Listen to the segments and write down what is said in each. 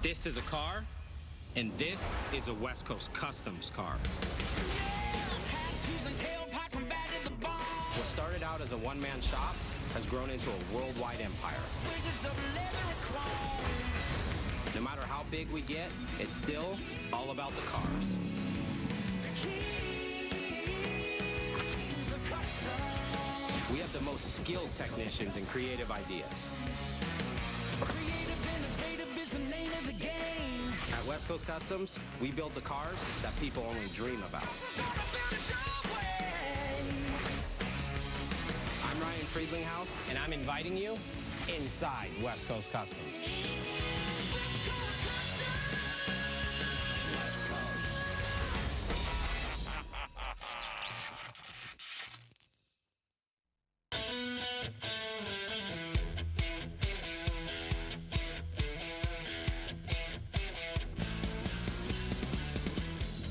This is a car, and this is a West Coast Customs car. What started out as a one-man shop has grown into a worldwide empire. No matter how big we get, it's still all about the cars. We have the most skilled technicians and creative ideas. At West Coast Customs, we build the cars that people only dream about. I'm Ryan Friedlinghouse, and I'm inviting you inside West Coast Customs.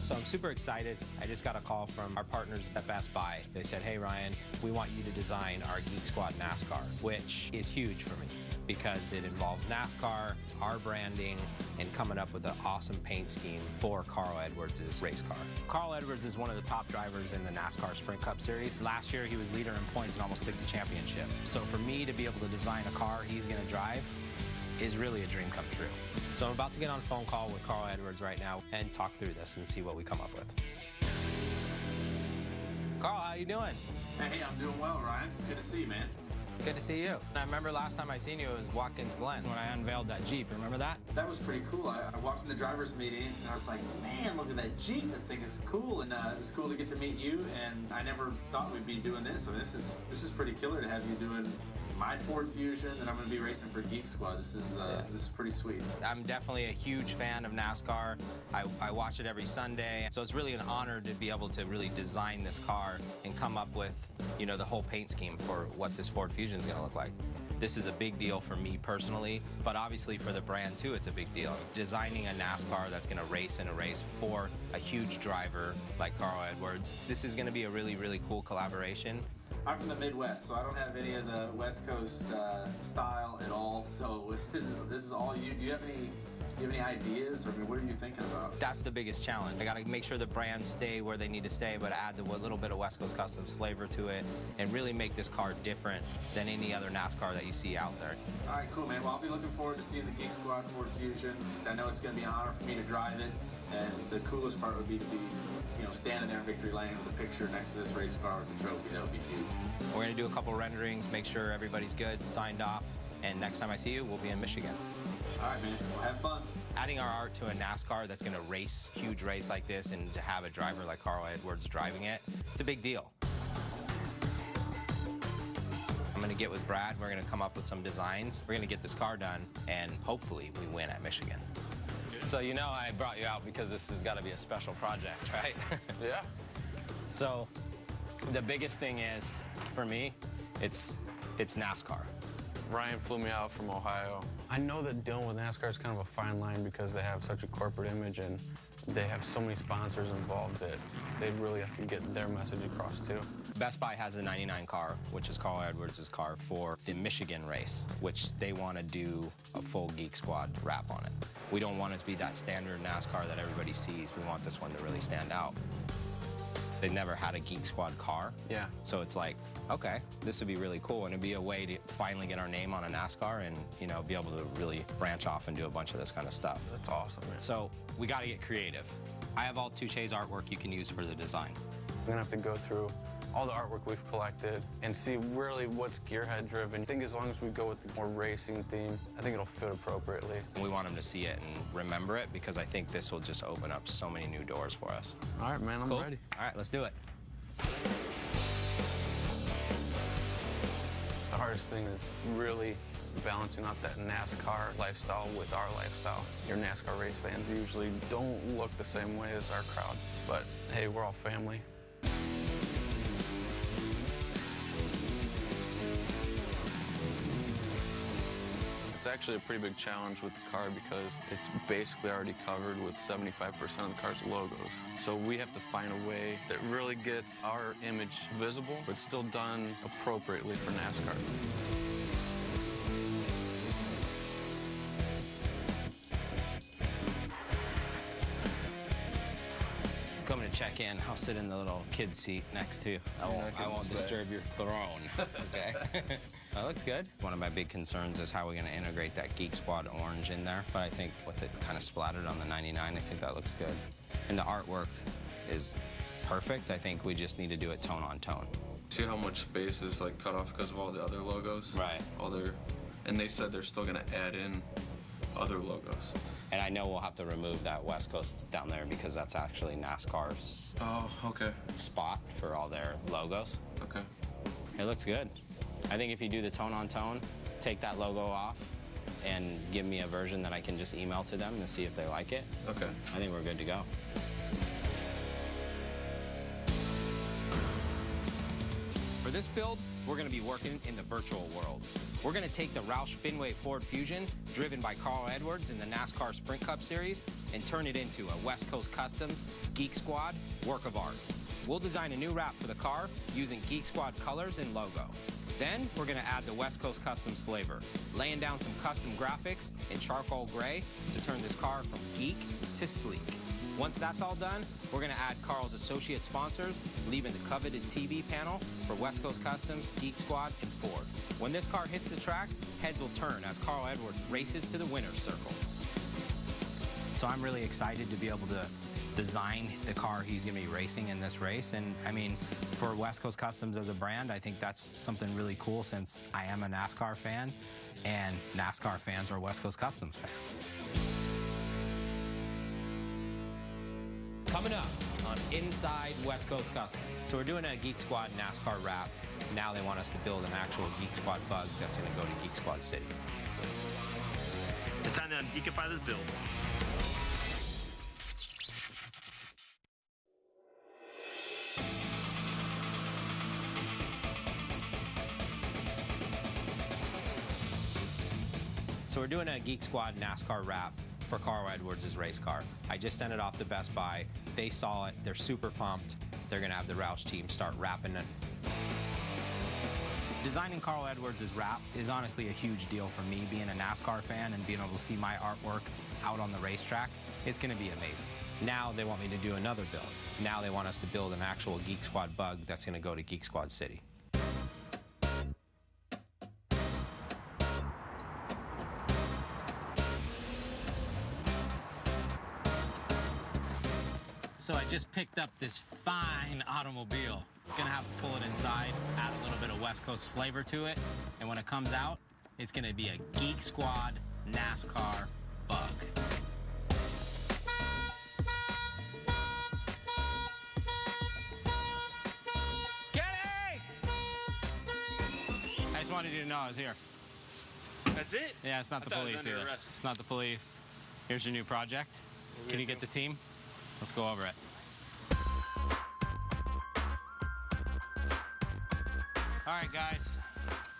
So I'm super excited. I just got a call from our partners at Best Buy. They said, hey Ryan, we want you to design our Geek Squad NASCAR, which is huge for me because it involves NASCAR, our branding, and coming up with an awesome paint scheme for Carl Edwards' race car. Carl Edwards is one of the top drivers in the NASCAR Sprint Cup Series. Last year, he was leader in points and almost took the championship. So for me to be able to design a car he's gonna drive is really a dream come true. So I'm about to get on a phone call with Carl Edwards right now and talk through this and see what we come up with. Carl, how you doing? Hey, I'm doing well, Ryan. It's good to see you, man. Good to see you. I remember last time I seen you, it was Watkins Glen when I unveiled that Jeep. Remember that? That was pretty cool. I walked in the driver's meeting, and I was like, man, look at that Jeep. That thing is cool, and it was cool to get to meet you, and I never thought we'd be doing this. I mean, this is pretty killer to have you doing my Ford Fusion, and I'm going to be racing for Geek Squad. This is pretty sweet. I'm definitely a huge fan of NASCAR. I watch it every Sunday, so it's really an honor to be able to really design this car and come up with, you know, the whole paint scheme for what this Ford Fusion is going to look like. This is a big deal for me personally, but obviously for the brand too, it's a big deal. Designing a NASCAR that's going to race in a race for a huge driver like Carl Edwards, this is going to be a really, really cool collaboration. I'm from the Midwest, so I don't have any of the West Coast style at all. So this is all you. Do you have any ideas, or I mean, what are you thinking about? That's the biggest challenge. I got to make sure the brands stay where they need to stay, but add a little bit of West Coast Customs flavor to it, and really make this car different than any other NASCAR that you see out there. All right, cool, man. Well, I'll be looking forward to seeing the Geek Squad Ford Fusion. I know it's going to be an honor for me to drive it, and the coolest part would be to be, you know, standing there in victory lane with a picture next to this race car with the trophy. That would be huge. We're going to do a couple renderings, make sure everybody's good, signed off, and next time I see you, we'll be in Michigan. All right, man. Well, have fun. Adding our art to a NASCAR that's going to race, huge race like this, and to have a driver like Carl Edwards driving it, it's a big deal. I'm going to get with Brad. We're going to come up with some designs. We're going to get this car done, and hopefully we win at Michigan. So you know I brought you out because this has got to be a special project, right? Yeah. So the biggest thing is, for me, it's NASCAR. Ryan flew me out from Ohio. I know that dealing with NASCAR is kind of a fine line because they have such a corporate image and they have so many sponsors involved that they really have to get their message across too. Best Buy has a 99 car, which is Carl Edwards' car for the Michigan race, which they want to do a full Geek Squad wrap on it. We don't want it to be that standard NASCAR that everybody sees. We want this one to really stand out. They've never had a Geek Squad car. Yeah. So it's like, okay, this would be really cool, and it'd be a way to finally get our name on a NASCAR and, you know, be able to really branch off and do a bunch of this kind of stuff. That's awesome, man. So we got to get creative. I have all Touche's artwork you can use for the design. I'm gonna have to go through all the artwork we've collected and see really what's gearhead driven. I think as long as we go with the more racing theme, I think it'll fit appropriately. We want them to see it and remember it because I think this will just open up so many new doors for us. All right, man, I'm ready. All right, let's do it. The hardest thing is really balancing out that NASCAR lifestyle with our lifestyle. Your NASCAR race fans usually don't look the same way as our crowd, but hey, we're all family. It's actually a pretty big challenge with the car because it's basically already covered with 75% of the car's logos. So we have to find a way that really gets our image visible, but still done appropriately for NASCAR. check in. I'll sit in the little kid seat next to you. I won't disturb your throne. Okay. That looks good. One of my big concerns is how we're going to integrate that Geek Squad orange in there. But I think with it kind of splattered on the 99, I think that looks good. And the artwork is perfect. I think we just need to do it tone on tone. See how much space is like cut off because of all the other logos? Right. And they said they're still going to add in other logos. And I know we'll have to remove that West Coast down there because that's actually NASCAR's spot for all their logos. Okay. It looks good. I think if you do the tone on tone, take that logo off and give me a version that I can just email to them and see if they like it. Okay. I think we're good to go. For this build, we're going to be working in the virtual world. We're going to take the Roush Fenway Ford Fusion, driven by Carl Edwards in the NASCAR Sprint Cup Series, and turn it into a West Coast Customs Geek Squad work of art. We'll design a new wrap for the car using Geek Squad colors and logo. Then we're going to add the West Coast Customs flavor, laying down some custom graphics in charcoal gray to turn this car from geek to sleek. Once that's all done, we're going to add Carl's associate sponsors, leaving the coveted TV panel for West Coast Customs, Geek Squad, and Ford. When this car hits the track, heads will turn as Carl Edwards races to the winner's circle. So I'm really excited to be able to design the car he's going to be racing in this race. And I mean, for West Coast Customs as a brand, I think that's something really cool since I am a NASCAR fan, and NASCAR fans are West Coast Customs fans. Coming up on Inside West Coast Customs. So we're doing a Geek Squad NASCAR wrap. Now they want us to build an actual Geek Squad bug that's going to go to Geek Squad City. It's time to geekify this build. So we're doing a Geek Squad NASCAR wrap for Carl Edwards' race car. I just sent it off to Best Buy. They saw it. They're super pumped. They're going to have the Roush team start wrapping it. Designing Carl Edwards' wrap is honestly a huge deal for me, being a NASCAR fan and being able to see my artwork out on the racetrack. It's going to be amazing. Now they want me to do another build. Now they want us to build an actual Geek Squad bug that's going to go to Geek Squad City. So I just picked up this fine automobile. Gonna have to pull it inside, add a little bit of West Coast flavor to it, and when it comes out, it's gonna be a Geek Squad NASCAR bug. Kenny! I just wanted you to know I was here. That's it? Yeah, it's not the police either. It's not the police. Here's your new project. Can you get the team? Let's go over it. All right, guys,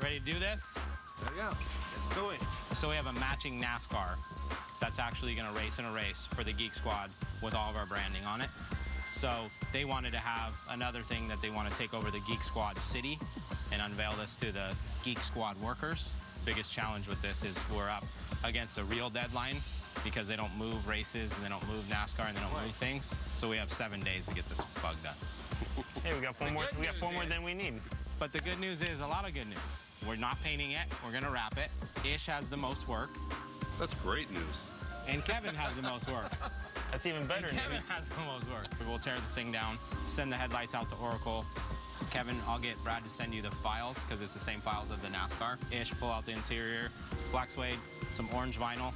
ready to do this? There we go. Let's do it. So we have a matching NASCAR that's actually going to race in a race for the Geek Squad with all of our branding on it. So they wanted to have another thing that they want to take over the Geek Squad City and unveil this to the Geek Squad workers. Biggest challenge with this is we're up against a real deadline because they don't move races and they don't move NASCAR and they don't move things. So we have 7 days to get this bug done. Hey, we got four more. We got 4 more than we need. But the good news is a lot of good news. We're not painting it. We're gonna wrap it. Ish has the most work. That's great news. And Kevin has the most work. That's even better Kevin news. has the most work. We'll tear this thing down, send the headlights out to Oracle. Kevin, I'll get Brad to send you the files because it's the same files of the NASCAR. Ish, pull out the interior, black suede, some orange vinyl.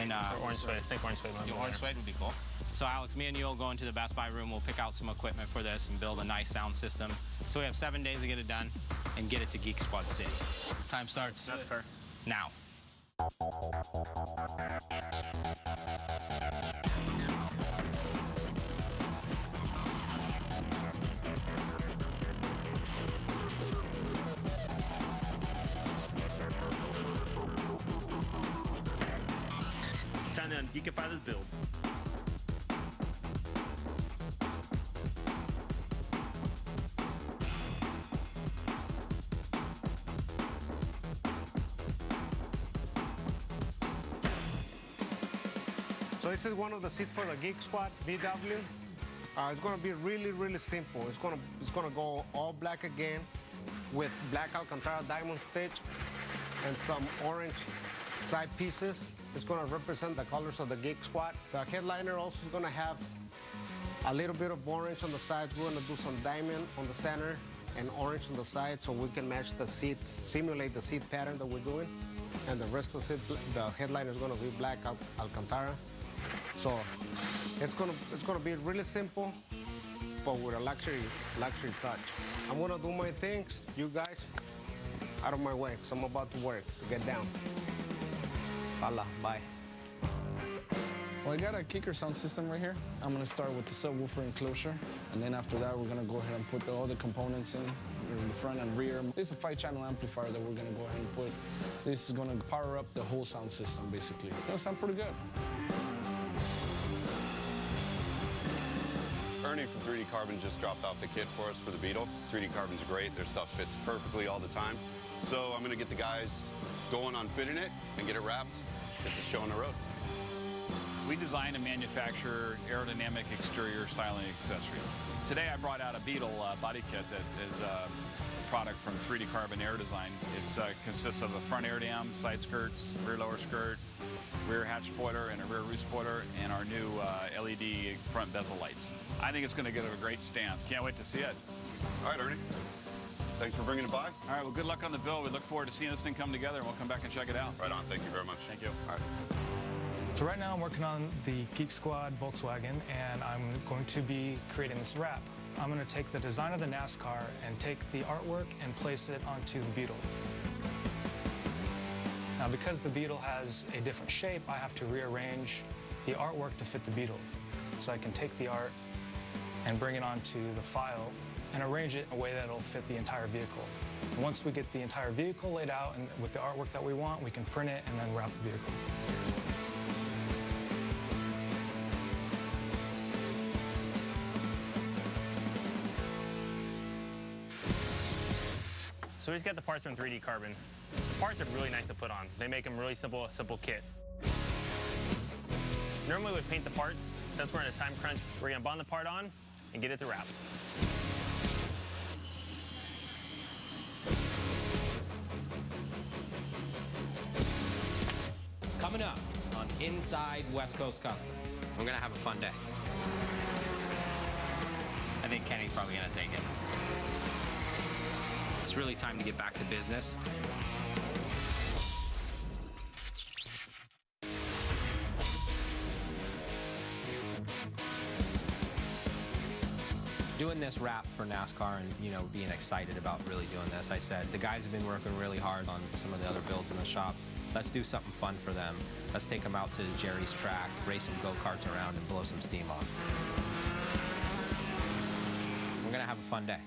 And, or orange suede. I think orange suede might be orange suede would be cool. So Alex, me and you will go into the Best Buy room. We'll pick out some equipment for this and build a nice sound system. So we have 7 days to get it done and get it to Geek Squad City. Time starts NASCAR. now. Time to geekify this build. So this is one of the seats for the Geek Squad VW. It's gonna be really, really simple. It's gonna go all black again with black Alcantara diamond stitch and some orange side pieces. It's gonna represent the colors of the Geek Squad. The headliner also is gonna have a little bit of orange on the sides. We're gonna do some diamond on the center and orange on the side so we can match the seats, simulate the seat pattern that we're doing. And the rest of the headliner is gonna be black Alcantara. So it's gonna be really simple, but with a luxury touch. I'm gonna do my things. You guys, out of my way, because I'm about to work, to get down. Hola, bye. Well, I got a kicker sound system right here. I'm gonna start with the subwoofer enclosure, and then after that, we're gonna go ahead and put all the components in the front and rear. This is a 5-channel amplifier that we're gonna go ahead and put. This is gonna power up the whole sound system, basically. It'll sound pretty good. Ernie from 3D Carbon just dropped off the kit for us for the Beetle. 3D Carbon's great. Their stuff fits perfectly all the time. So I'm gonna get the guys going on fitting it and get it wrapped, get the show on the road. We design and manufacture aerodynamic exterior styling accessories. Today I brought out a Beetle body kit that is a product from 3D Carbon Air Design. It consists of a front air dam, side skirts, rear lower skirt, rear hatch spoiler, and a rear roof spoiler, and our new LED front bezel lights. I think it's going to give it a great stance. Can't wait to see it. All right, Ernie. Thanks for bringing it by. All right, well, good luck on the build. We look forward to seeing this thing come together, and we'll come back and check it out. Right on. Thank you very much. Thank you. All right. So right now I'm working on the Geek Squad Volkswagen, and I'm going to be creating this wrap. I'm going to take the design of the NASCAR and take the artwork and place it onto the Beetle. Now, because the Beetle has a different shape, I have to rearrange the artwork to fit the Beetle. So I can take the art and bring it onto the file and arrange it in a way that it'll fit the entire vehicle. And once we get the entire vehicle laid out and with the artwork that we want, we can print it and then wrap the vehicle. So we just got the parts from 3D Carbon. The parts are really nice to put on. They make them really simple, a simple kit. Normally we'd paint the parts. Since we're in a time crunch, we're gonna bond the part on and get it to wrap. Coming up on Inside West Coast Customs, we're gonna have a fun day. I think Kenny's probably gonna take it. It's really time to get back to business. Doing this wrap for NASCAR and, you know, being excited about really doing this, I said, the guys have been working really hard on some of the other builds in the shop. Let's do something fun for them. Let's take them out to Jerry's track, race some go-karts around, and blow some steam off. We're gonna have a fun day.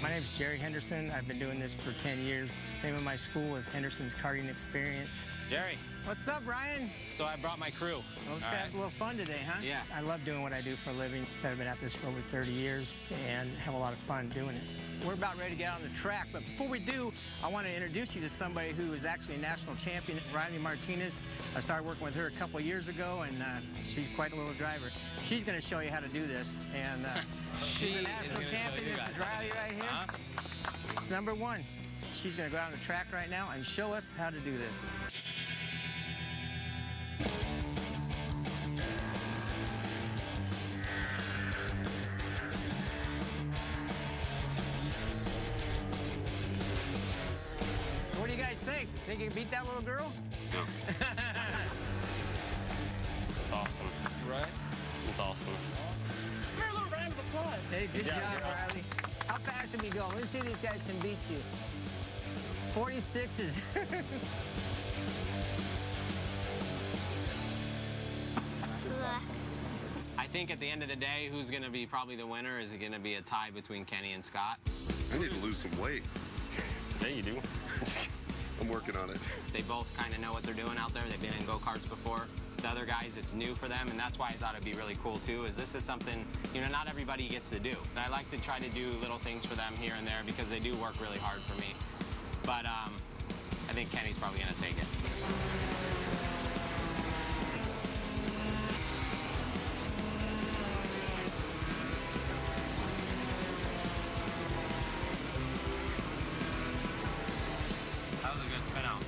My name's Jerry Henderson. I've been doing this for 10 years. The name of my school is Henderson's Karting Experience. Jerry. What's up, Ryan? So I brought my crew. Well, let's have a little fun today, huh? Yeah. I love doing what I do for a living. I've been at this for over 30 years and have a lot of fun doing it. We're about ready to get on the track, but before we do, I want to introduce you to somebody who is actually a national champion, Riley Martinez. I started working with her a couple of years ago, and she's quite a little driver. She's going to show you how to do this, and she's a national champion. This is Riley right here. Number one. She's going to go out on the track right now and show us how to do this. What do you guys think? Think you can beat that little girl? No. It's awesome. Right? It's awesome. Give her a little round of applause. Hey, good job, Riley. How fast have you going? Let's see if these guys can beat you. 46s. I think at the end of the day, who's going to be probably the winner? Is it going to be a tie between Kenny and Scott? I need to lose some weight. Yeah, you do. I'm working on it. They both kind of know what they're doing out there. They've been in go-karts before. The other guys, it's new for them, and that's why I thought it'd be really cool too, is this is something, you know, not everybody gets to do. And I like to try to do little things for them here and there because they do work really hard for me. But I think Kenny's probably gonna take it. That was a good spin out.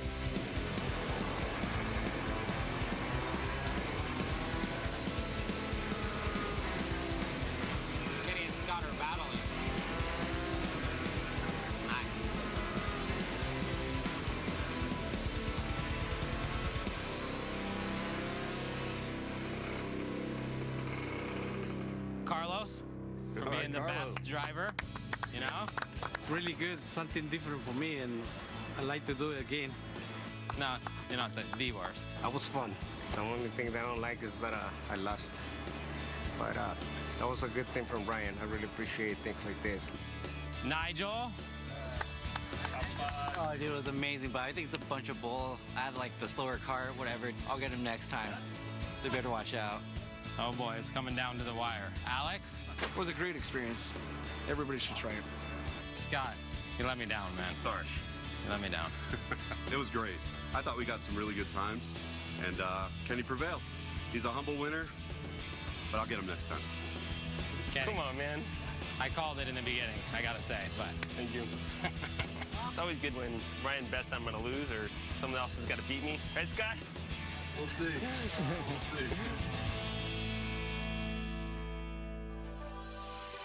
Kenny and Scott are battling. Nice. Carlos, for being the best driver, you know? Really good, something different for me, and I'd like to do it again. No, you're not the worst. That was fun. The only thing that I don't like is that I lost. But that was a good thing from Brian. I really appreciate things like this. Nigel? Oh, dude, it was amazing, but I think it's a bunch of bull. I have like the slower car, whatever. I'll get him next time. They better watch out. Oh boy, it's coming down to the wire. Alex? It was a great experience. Everybody should try it. Scott, you let me down, man. Sorry. You let me down. It was great. I thought we got some really good times, and Kenny prevails. He's a humble winner, but I'll get him next time. Kenny. Come on, man. I called it in the beginning, I gotta say, but. Thank you. It's always good when Ryan bets I'm gonna lose or someone else has got to beat me. Right, Scott? We'll see. We'll see.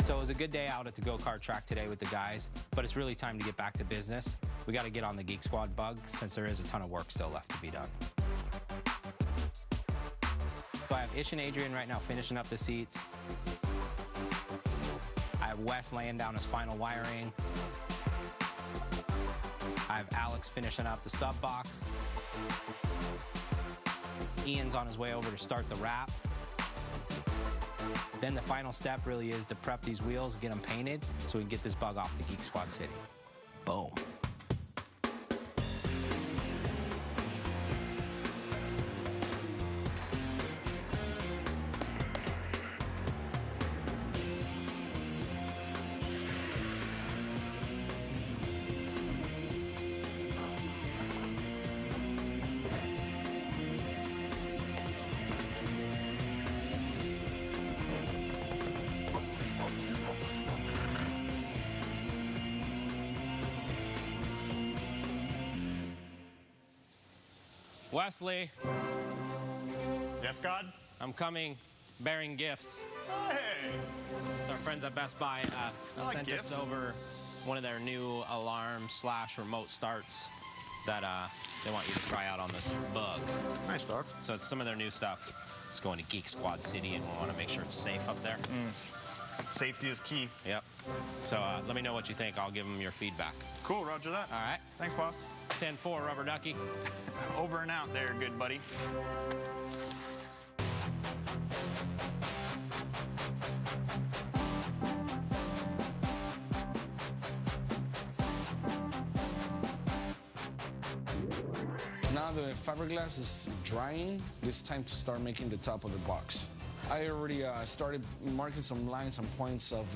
So it was a good day out at the go-kart track today with the guys, but it's really time to get back to business. We got to get on the Geek Squad bug since there is a ton of work still left to be done. So I have Ish and Adrian right now finishing up the seats. I have Wes laying down his final wiring. I have Alex finishing up the sub box. Ian's on his way over to start the wrap. Then the final step really is to prep these wheels, get them painted, so we can get this bug off to Geek Squad City. Boom. Wesley. Yes, God? I'm coming bearing gifts. Hey! Our friends at Best Buy sent gifts. us over one of their new alarm/remote starts that they want you to try out on this bug. Nice, dog. So it's some of their new stuff. It's going to Geek Squad City, and we want to make sure it's safe up there. Safety is key. Yep. So let me know what you think. I'll give them your feedback. Cool, roger that. All right. Thanks, boss. 10-4, Rubber Ducky. Over and out there, good buddy. Now the fiberglass is drying, it's time to start making the top of the box. I already started marking some lines and points of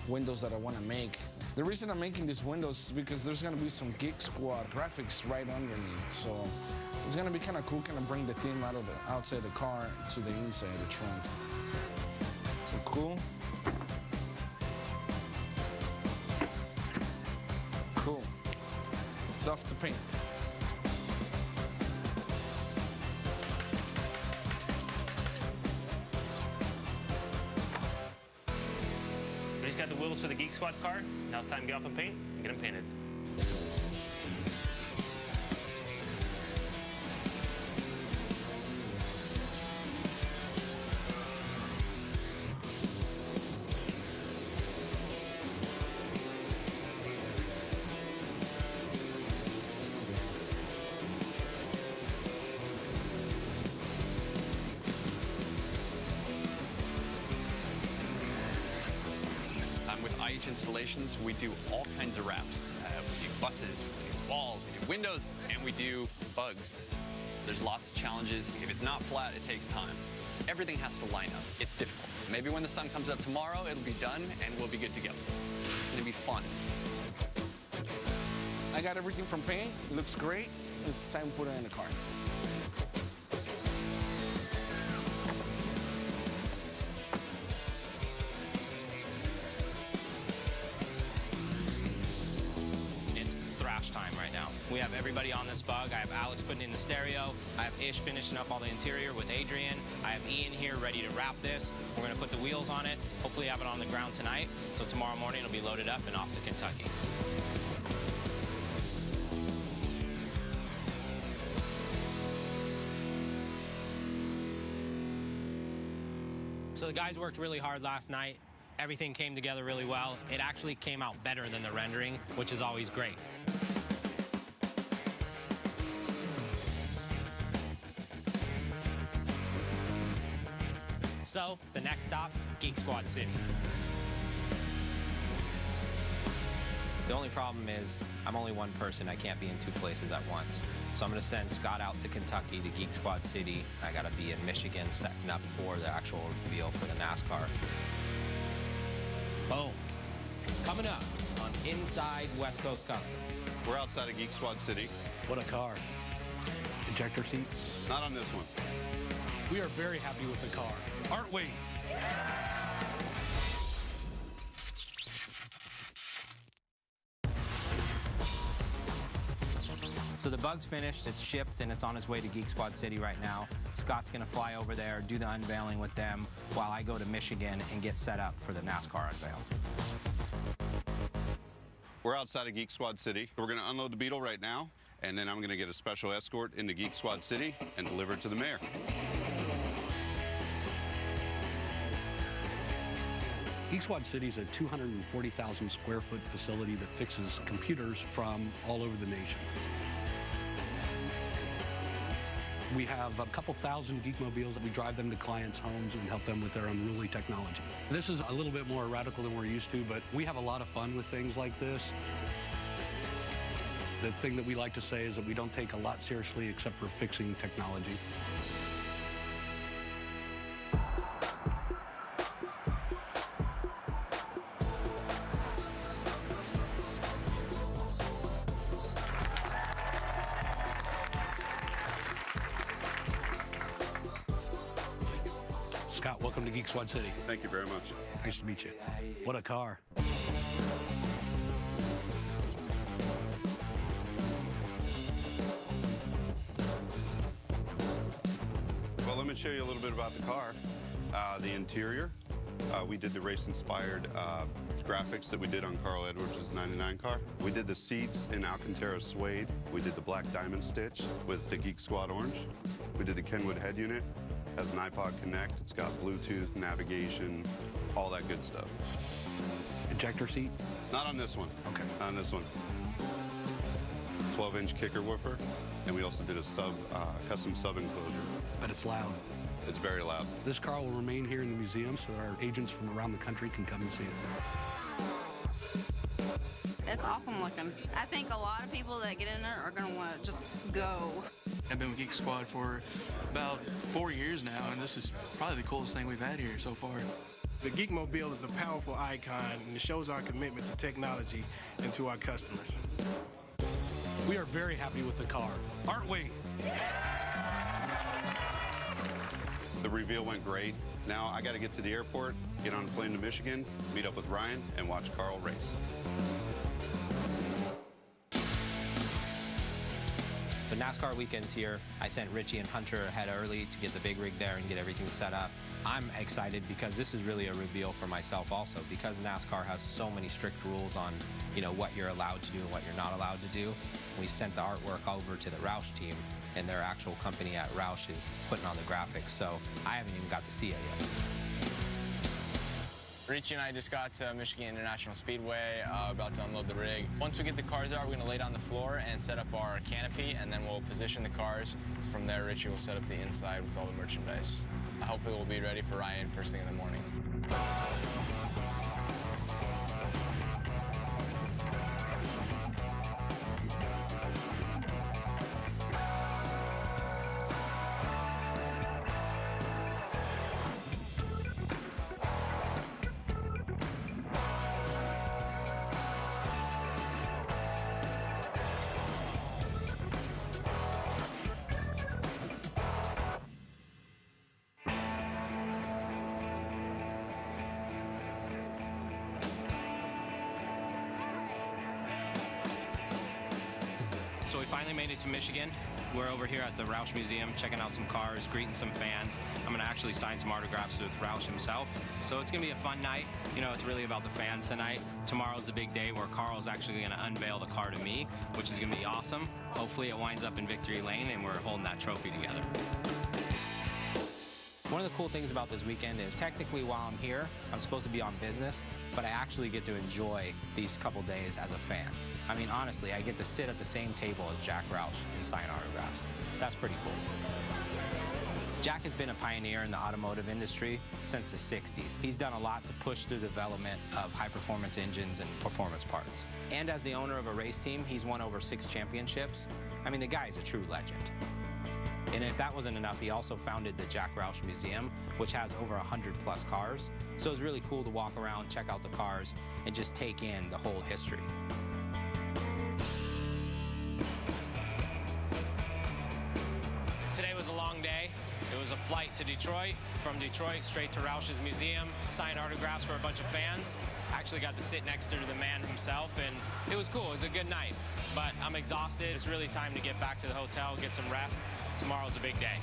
windows that I want to make. The reason I'm making these windows is because there's going to be some Geek Squad graphics right underneath. So it's going to be kind of cool, kind of bring the theme out of the outside the car to the inside of the trunk. So cool. Cool. It's off to paint. We just got the wheels for the Geek Squad car. Now it's time to get off and paint and get them painted. With IH Installations, we do all kinds of wraps. We do buses, we do walls, we do windows, and we do bugs. There's lots of challenges. If it's not flat, it takes time. Everything has to line up. It's difficult. Maybe when the sun comes up tomorrow, it'll be done and we'll be good to go. It's gonna be fun. I got everything from paint. It looks great. It's time to put it in the car. It's thrash time right now. We have everybody on this bug. I have Alex putting in the stereo. I have Ish finishing up all the interior with Adrian. I have Ian here ready to wrap this. We're gonna put the wheels on it. Hopefully have it on the ground tonight. So tomorrow morning it'll be loaded up and off to Kentucky. So the guys worked really hard last night. Everything came together really well. It actually came out better than the rendering, which is always great. So the next stop, Geek Squad City. The only problem is I'm only one person. I can't be in two places at once. So I'm going to send Scott out to Kentucky to Geek Squad City. I got to be in Michigan setting up for the actual reveal for the NASCAR. Boom. Coming up on Inside West Coast Customs. We're outside of Geek Squad City. What a car. Ejector seat? Not on this one. We are very happy with the car, aren't we? So the bug's finished, it's shipped, and it's on its way to Geek Squad City right now. Scott's gonna fly over there, do the unveiling with them, while I go to Michigan and get set up for the NASCAR unveil. We're outside of Geek Squad City. We're gonna unload the Beetle right now, and then I'm gonna get a special escort into Geek Squad City and deliver it to the mayor. Geek Squad City is a 240,000 square foot facility that fixes computers from all over the nation. We have a couple thousand Geekmobiles that we drive them to clients' homes and help them with their unruly technology. This is a little bit more radical than we're used to, but we have a lot of fun with things like this. The thing that we like to say is that we don't take a lot seriously except for fixing technology. Scott, welcome to Geek Squad City. Thank you very much. Nice to meet you. What a car. Well, let me show you a little bit about the car. The interior, we did the race-inspired graphics that we did on Carl Edwards' '99 car. We did the seats in Alcantara suede. We did the black diamond stitch with the Geek Squad orange. We did the Kenwood head unit. Has an iPod Connect. It's got Bluetooth, navigation, all that good stuff. Ejector seat? Not on this one. Okay. Not on this one. 12-inch kicker woofer, and we also did a custom sub enclosure. But it's loud. It's very loud. This car will remain here in the museum so that our agents from around the country can come and see it. It's awesome looking. I think a lot of people that get in there are going to want to just go. I've been with Geek Squad for about 4 years now, and this is probably the coolest thing we've had here so far. The Geekmobile is a powerful icon, and it shows our commitment to technology and to our customers. We are very happy with the car, aren't we? The reveal went great. Now I got to get to the airport, get on a plane to Michigan, meet up with Ryan, and watch Carl race. So NASCAR weekend's here. I sent Richie and Hunter ahead early to get the big rig there and get everything set up. I'm excited because this is really a reveal for myself also, because NASCAR has so many strict rules on, what you're allowed to do and what you're not allowed to do. We sent the artwork over to the Roush team, and their actual company at Roush is putting on the graphics, so I haven't even got to see it yet. Richie and I just got to Michigan International Speedway, about to unload the rig. Once we get the cars out, we're going to lay down the floor and set up our canopy, and then we'll position the cars. From there, Richie will set up the inside with all the merchandise. Hopefully we'll be ready for Ryan first thing in the morning. So we finally made it to Michigan. We're over here at the Roush Museum checking out some cars, greeting some fans. I'm going to actually sign some autographs with Roush himself. So it's going to be a fun night. You know, it's really about the fans tonight. Tomorrow's the big day where Carl's actually going to unveil the car to me, which is going to be awesome. Hopefully it winds up in victory lane and we're holding that trophy together. One of the cool things about this weekend is technically while I'm here, I'm supposed to be on business, but I actually get to enjoy these couple days as a fan. I mean, honestly, I get to sit at the same table as Jack Roush and sign autographs. That's pretty cool. Jack has been a pioneer in the automotive industry since the 60s. He's done a lot to push the development of high-performance engines and performance parts. And as the owner of a race team, he's won over 6 championships. I mean, the guy is a true legend. And if that wasn't enough, he also founded the Jack Roush Museum, which has over 100+ cars. So it's really cool to walk around, check out the cars, and just take in the whole history. Today was a long day. It was a flight to Detroit, from Detroit straight to Roush's museum, signed autographs for a bunch of fans. I actually got to sit next to the man himself, and it was cool. It was a good night, but I'm exhausted. It's really time to get back to the hotel, get some rest. Tomorrow's a big day.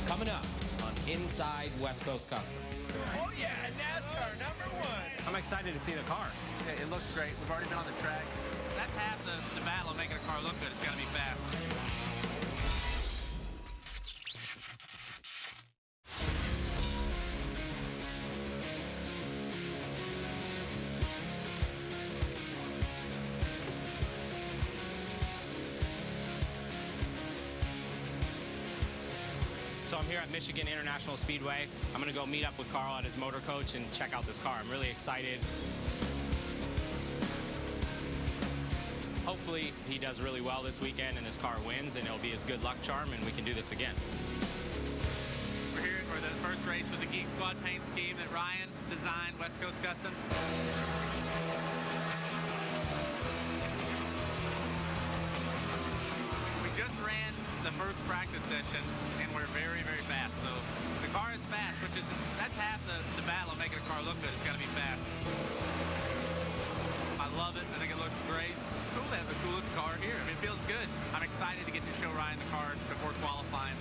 Coming up on Inside West Coast Customs. Oh yeah, NASCAR #1. I'm excited to see the car. Yeah, it looks great. We've already been on the track. That's half the battle of making a car look good. It's got to be fast. So I'm here at Michigan International Speedway. I'm going to go meet up with Carl at his motor coach and check out this car. I'm really excited. Hopefully he does really well this weekend and this car wins and it'll be his good luck charm and we can do this again. We're here for the first race with the Geek Squad paint scheme that Ryan designed, West Coast Customs. We just ran the first practice session and we're very, very fast. So the car is fast, that's half the battle of making a car look good. It's got to be fast. I love it. I think it looks great. It's cool to have the coolest car here. I mean, it feels good. I'm excited to get to show Ryan the car before qualifying.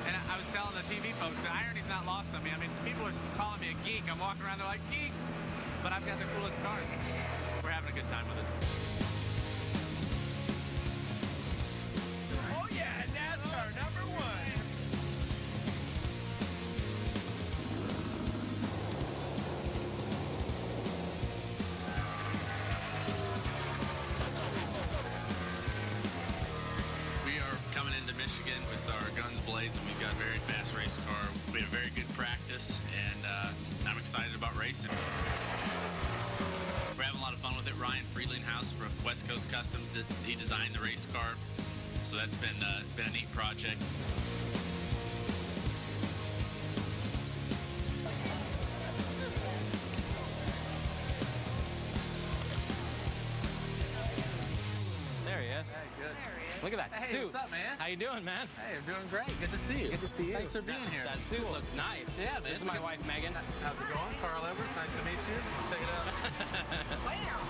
And I was telling the TV folks, the irony's not lost on me. I mean, people are calling me a geek. I'm walking around, they're like, geek. But I've got the coolest car. We're having a good time with it. Oh yeah, NASCAR #1. We are coming into Michigan with our guns blazing. We've got a very fast race car. We had a very good practice, and I'm excited about racing. We're having a lot of fun with it. Ryan Friedlinghouse from West Coast Customs, he designed the race car, so that's been a neat project. There he is. Hey, good. Look at that Hey, suit. what's up, man? How you doing, man? Hey, I'm doing great. Good to see you. Good to see you. Thanks for being here. That suit looks nice. Yeah, man. This is my wife, Megan. How's it going? Carl Edwards. Nice to meet you. Check it out. Wow.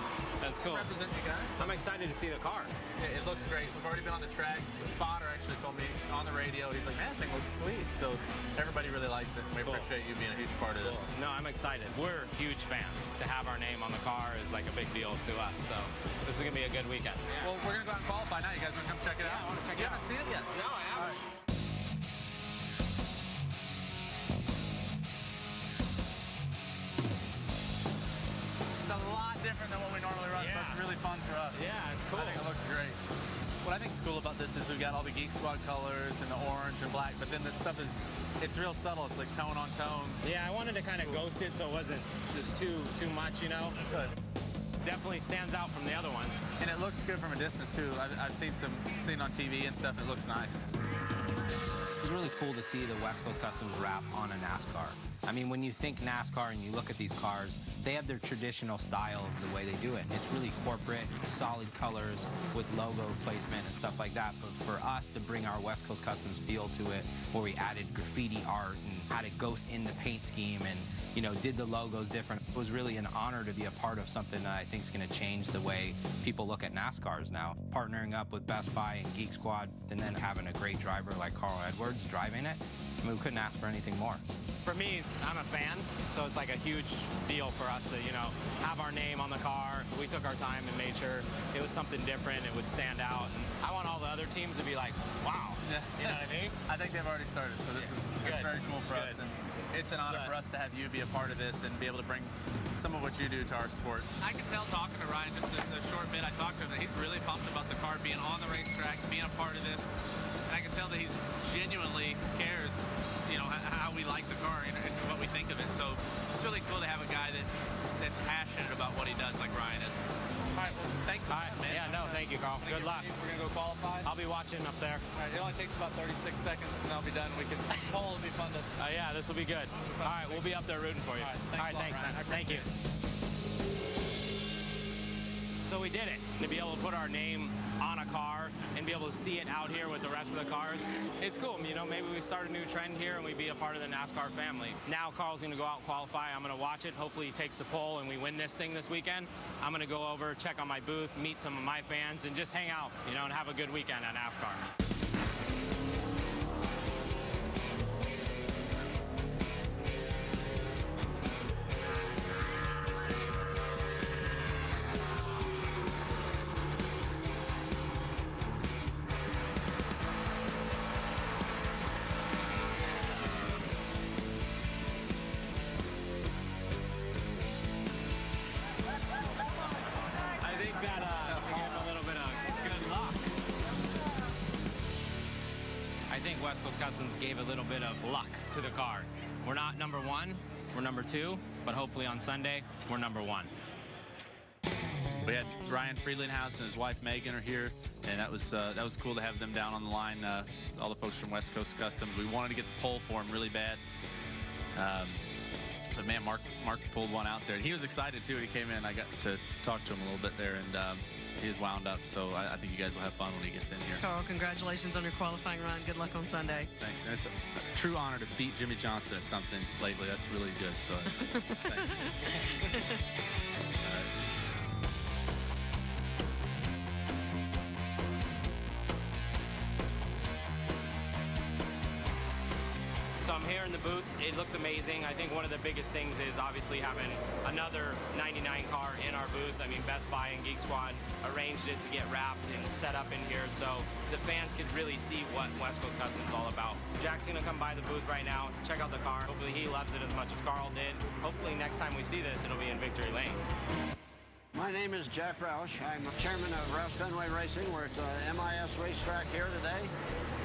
That's cool. Represent you guys. I'm excited to see the car. Yeah, it looks great. We've already been on the track. The spotter actually told me on the radio, he's like, man, that thing looks sweet. So everybody really likes it. We appreciate you being a huge part of this. No, I'm excited. We're huge fans. To have our name on the car is like a big deal to us. So this is going to be a good weekend. Well, we're going to go out and qualify now. You guys want to come check it out? I want to check you it out. haven't seen it yet? No, I haven't. It's a lot different than what we normally run, so it's really fun for us. Yeah, it's cool. I think it looks great. What I think is cool about this is we've got all the Geek Squad colors and the orange and black, but then this stuff it's real subtle. It's like tone on tone. Yeah, I wanted to kind of ghost it so it wasn't just too much, you know? Good. Definitely stands out from the other ones. And it looks good from a distance, too. I've seen on TV and stuff, and it looks nice. It was really cool to see the West Coast Customs wrap on a NASCAR. I mean, when you think NASCAR and you look at these cars, they have their traditional style of the way they do it. It's really corporate, solid colors with logo placement and stuff like that. But for us to bring our West Coast Customs feel to it, where we added graffiti art and added ghosts in the paint scheme and, you know, did the logos different, it was really an honor to be a part of something that I think is going to change the way people look at NASCARs now. Partnering up with Best Buy and Geek Squad and then having a great driver like Carl Edwards driving it, I mean, we couldn't ask for anything more. For me, I'm a fan, so it's like a huge deal for us to, you know, have our name on the car. We took our time and made sure it was something different, it would stand out. And I want all the other teams to be like, wow. Yeah. You know what I mean? I think they've already started, so this is very cool for us. And it's an honor for us to have you be a part of this and be able to bring some of what you do to our sport. I can tell talking to Ryan, just the short bit I talked to him, that he's really pumped about the car being on the racetrack, being a part of this. And I can tell that he genuinely cares, you know, how we like the car and what we think of it. So it's really cool to have a guy that's passionate about what he does, like Ryan is. All right, well, thanks so much, man. Yeah, no, thank you, Carl. Good luck. We're going to go qualify. I'll be watching up there. All right, it only takes about 36 seconds, and I'll be done. We can poll. It'll be fun to... Yeah, this will be good. All right, we'll be up there rooting for you. All right, thanks, man. Thank you. So we did it. To be able to put our name on a car and be able to see it out here with the rest of the cars, it's cool. You know, maybe we start a new trend here and we be a part of the NASCAR family. Now Carl's going to go out and qualify. I'm going to watch it. Hopefully he takes the pole and we win this thing this weekend. I'm going to go over, check on my booth, meet some of my fans, and just hang out, you know, and have a good weekend at NASCAR. I think West Coast Customs gave a little bit of luck to the car. We're not number one, we're number two, but hopefully on Sunday, we're number one. We had Ryan Friedlandhouse and his wife Megan are here, and that was cool to have them down on the line. All the folks from West Coast Customs. We wanted to get the pole for him really bad. But man, Mark pulled one out there. And he was excited too. He came in. I got to talk to him a little bit there, and he is wound up. So I think you guys will have fun when he gets in here. Carl, congratulations on your qualifying run. Good luck on Sunday. Thanks. And it's a true honor to beat Jimmy Johnson at something lately. That's really good. So thanks. So I'm here in the booth. It looks amazing. I think one of the biggest things is obviously having another 99 car in our booth. I mean, Best Buy and Geek Squad arranged it to get wrapped and set up in here so the fans could really see what West Coast Customs is all about. Jack's gonna come by the booth right now, check out the car. Hopefully he loves it as much as Carl did. Hopefully next time we see this, it'll be in Victory Lane. My name is Jack Roush. I'm chairman of Roush Fenway Racing. We're at the MIS racetrack here today.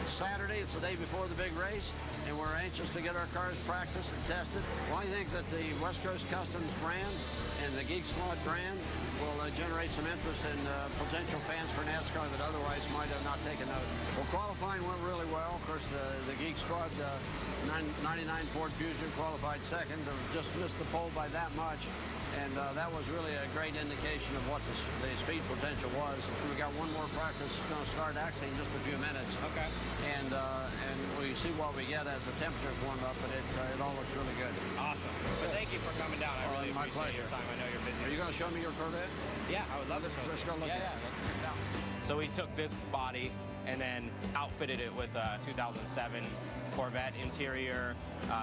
It's Saturday, it's the day before the big race, and we're anxious to get our cars practiced and tested. Well, I think that the West Coast Customs brand and the Geek Squad brand will generate some interest in potential fans for NASCAR that otherwise might have not taken note. Well, qualifying went really well. Of course, the Geek Squad 99 Ford Fusion qualified second, just missed the pole by that much. And that was really a great indication of what the speed potential was. We got one more practice going to start actually in just a few minutes. Okay. And we see what we get as the temperatures warm up, but it all looks really good. Awesome. But thank you for coming down. I really appreciate your time. I know you're busy. Are you going to show me your Corvette? Yeah, I would love to. Let's go look at it. Let's check it out. So we took this body and then outfitted it with a 2007 Corvette interior,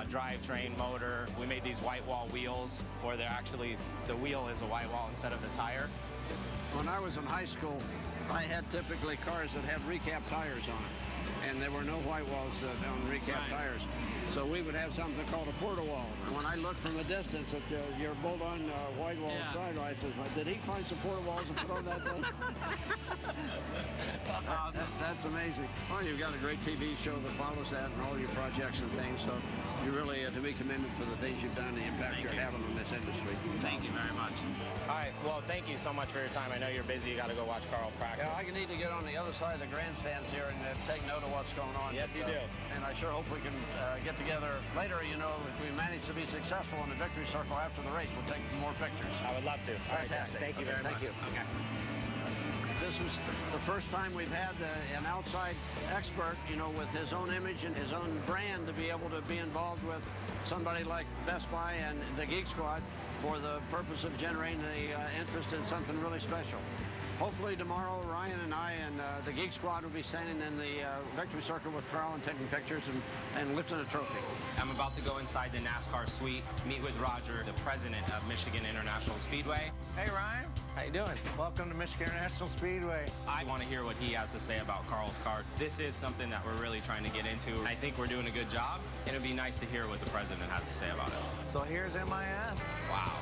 drivetrain, motor. We made these white wall wheels where they're actually, the wheel is a white wall instead of the tire. When I was in high school, I had typically cars that had recap tires on it, and there were no white walls on recap tires. So we would have something called a porta wall. When I looked from a distance at your bolt-on white wall side, I said, did he find some porta walls and put on that thing? That's awesome. That's amazing. Well, you've got a great TV show that follows that and all your projects and things, so you really have to be commended for the things you've done and the impact you're having on this industry. Thank you very much. All right, well, thank you so much for your time. I know you're busy. You got to go watch Carl practice. Yeah, I need to get on the other side of the grandstands here and take note of what's going on. Yes, you do. And I sure hope we can get together later, you know, if we manage to be successful in the victory circle after the race, we'll take more pictures. I would love to. Fantastic. Thank you very much. Thank you. Okay. This was the first time we've had an outside expert, you know, with his own image and his own brand to be able to be involved with somebody like Best Buy and the Geek Squad for the purpose of generating the interest in something really special. Hopefully tomorrow, Ryan and I and the Geek Squad will be standing in the victory circle with Carl and taking pictures and lifting a trophy. I'm about to go inside the NASCAR suite, meet with Roger, the president of Michigan International Speedway. Hey, Ryan. How you doing? Welcome to Michigan International Speedway. I want to hear what he has to say about Carl's car. This is something that we're really trying to get into. I think we're doing a good job, and it'd be nice to hear what the president has to say about it. So here's MIS. Wow.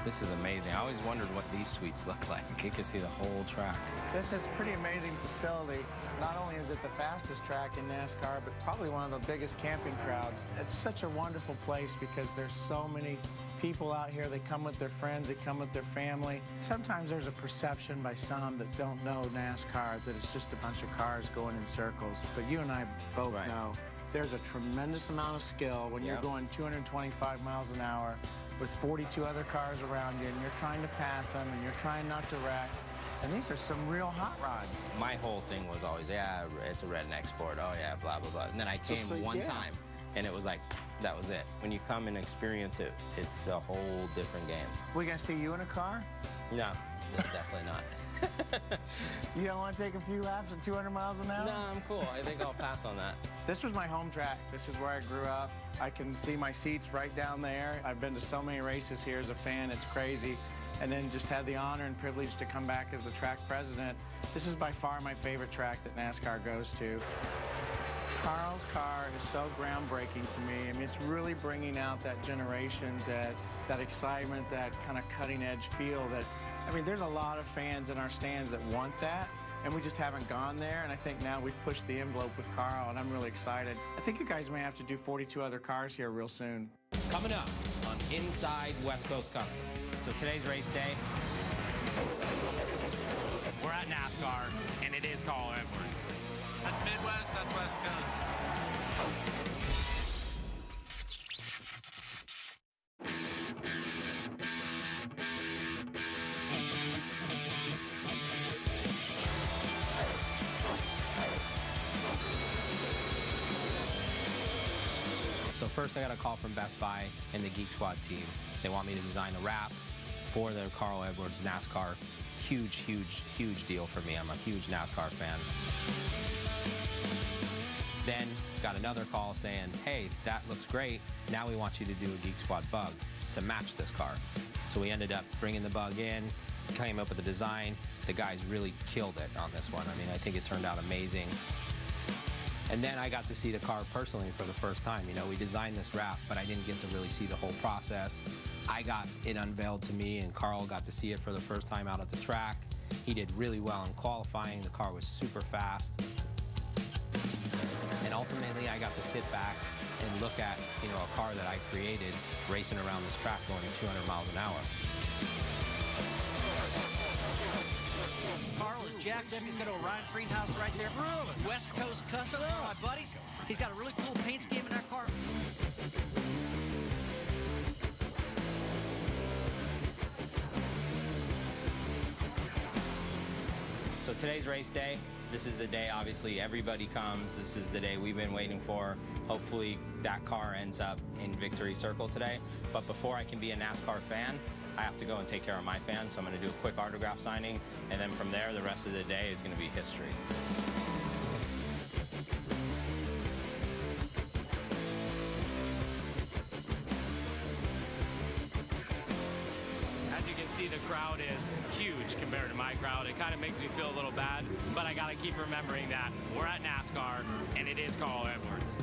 This is amazing. I always wondered what these suites look like. You can see the whole track. This is a pretty amazing facility. Not only is it the fastest track in NASCAR, but probably one of the biggest camping crowds. It's such a wonderful place because there's so many people out here. They come with their friends, they come with their family. Sometimes there's a perception by some that don't know NASCAR that it's just a bunch of cars going in circles. But you and I both know there's a tremendous amount of skill when you're going 225 miles an hour with 42 other cars around you, and you're trying to pass them, and you're trying not to wreck. And these are some real hot rods. My whole thing was always, yeah, it's a redneck sport. Oh, yeah, blah, blah, blah. And then I came one time, and it was like, that was it. When you come and experience it, it's a whole different game. We gonna see you in a car? No, definitely not. You don't want to take a few laps at 200 miles an hour? No, I'm cool. I think I'll pass on that. This was my home track. This is where I grew up. I can see my seats right down there. I've been to so many races here as a fan. It's crazy. And then just had the honor and privilege to come back as the track president. This is by far my favorite track that NASCAR goes to. Carl's car is so groundbreaking to me. I mean, it's really bringing out that generation, that excitement, that kind of cutting-edge feel that, I mean, there's a lot of fans in our stands that want that, and we just haven't gone there, and I think now we've pushed the envelope with Carl, and I'm really excited. I think you guys may have to do 42 other cars here real soon. Coming up on Inside West Coast Customs. So today's race day. We're at NASCAR, and it is Carl Edwards. That's Midwest, that's West Coast. So first I got a call from Best Buy and the Geek Squad team. They want me to design a wrap for their Carl Edwards NASCAR. Huge, huge, huge deal for me. I'm a huge NASCAR fan. Then got another call saying, hey, that looks great. Now we want you to do a Geek Squad bug to match this car. So we ended up bringing the bug in, came up with a design. The guys really killed it on this one. I mean, I think it turned out amazing. And then I got to see the car personally for the first time. You know, we designed this wrap, but I didn't get to really see the whole process. I got it unveiled to me, and Carl got to see it for the first time out at the track. He did really well in qualifying. The car was super fast. And ultimately, I got to sit back and look at, you know, a car that I created racing around this track going at 200 miles an hour. Carl is jacked up. He's got a Ryan Friedhouse right there. Really? West Coast Custom. My buddies. He's got a really cool paint scheme in that car. So today's race day. This is the day, obviously, everybody comes. This is the day we've been waiting for. Hopefully that car ends up in Victory Circle today. But before I can be a NASCAR fan, I have to go and take care of my fans. So I'm going to do a quick autograph signing. And then from there, the rest of the day is going to be history. As you can see the crowd is huge compared to my crowd. It kind of makes me feel a little bad, but I got to keep remembering that we're at NASCAR, and it is Carl Edwards.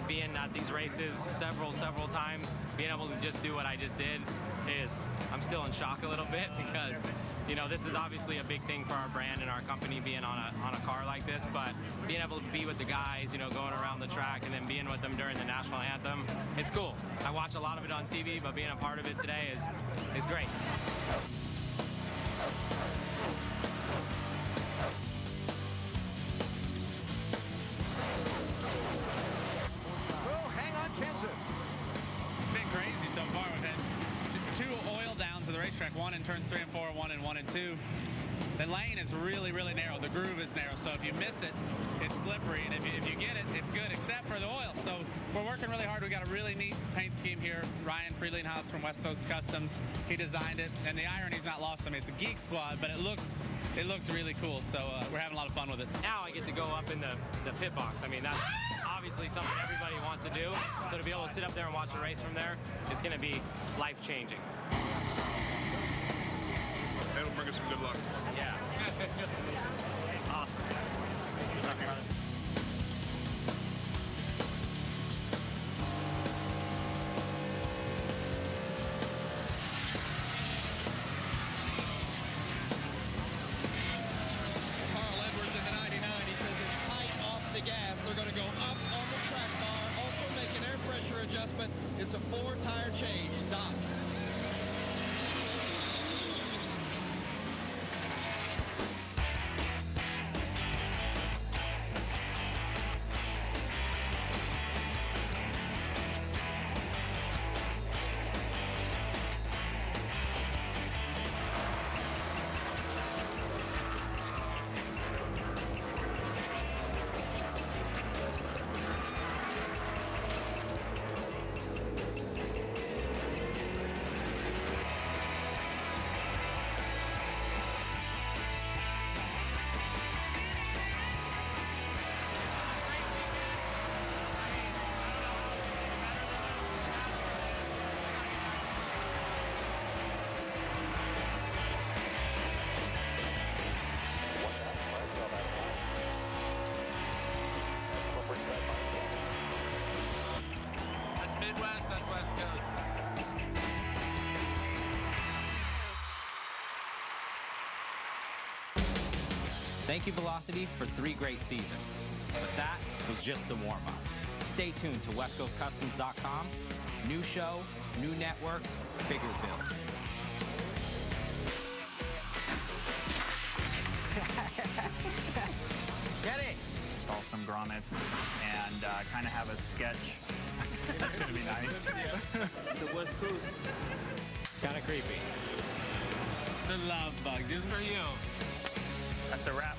Being at these races several times, being able to just do what I just did I'm still in shock a little bit because, you know, this is obviously a big thing for our brand and our company being on a car like this, but being able to be with the guys, you know, going around the track and then being with them during the national anthem, it's cool. I watch a lot of it on TV, but being a part of it today is great. To the racetrack, one in turns 3 and 4, one in 1 and 2. The lane is really narrow. The groove is narrow, so if you miss it, it's slippery, and if you get it, it's good, except for the oil. So we're working really hard. We got a really neat paint scheme here. Ryan Friedlinghaus from West Coast Customs, he designed it, and the irony's not lost on me. It's a Geek Squad, but it looks really cool. So we're having a lot of fun with it. Now I get to go up in the pit box. I mean, that's obviously something everybody wants to do. So to be able to sit up there and watch a race from there is going to be life-changing. It'll bring us some good luck. Yeah. Awesome. Good luck, brother. Carl Edwards in the 99, he says it's tight off the gas. They're going to go up on the track bar, also make an air pressure adjustment. It's a 4-tire change. Doc. Midwest, that's West Coast. Thank you, Velocity, for 3 great seasons. But that was just the warm-up. Stay tuned to westcoastcustoms.com. New show, new network, bigger builds. Get it! Install some grommets and kind of have a sketch. That's going to be nice. It's the West Coast. Kind of creepy. The love bug, just for you. That's a wrap.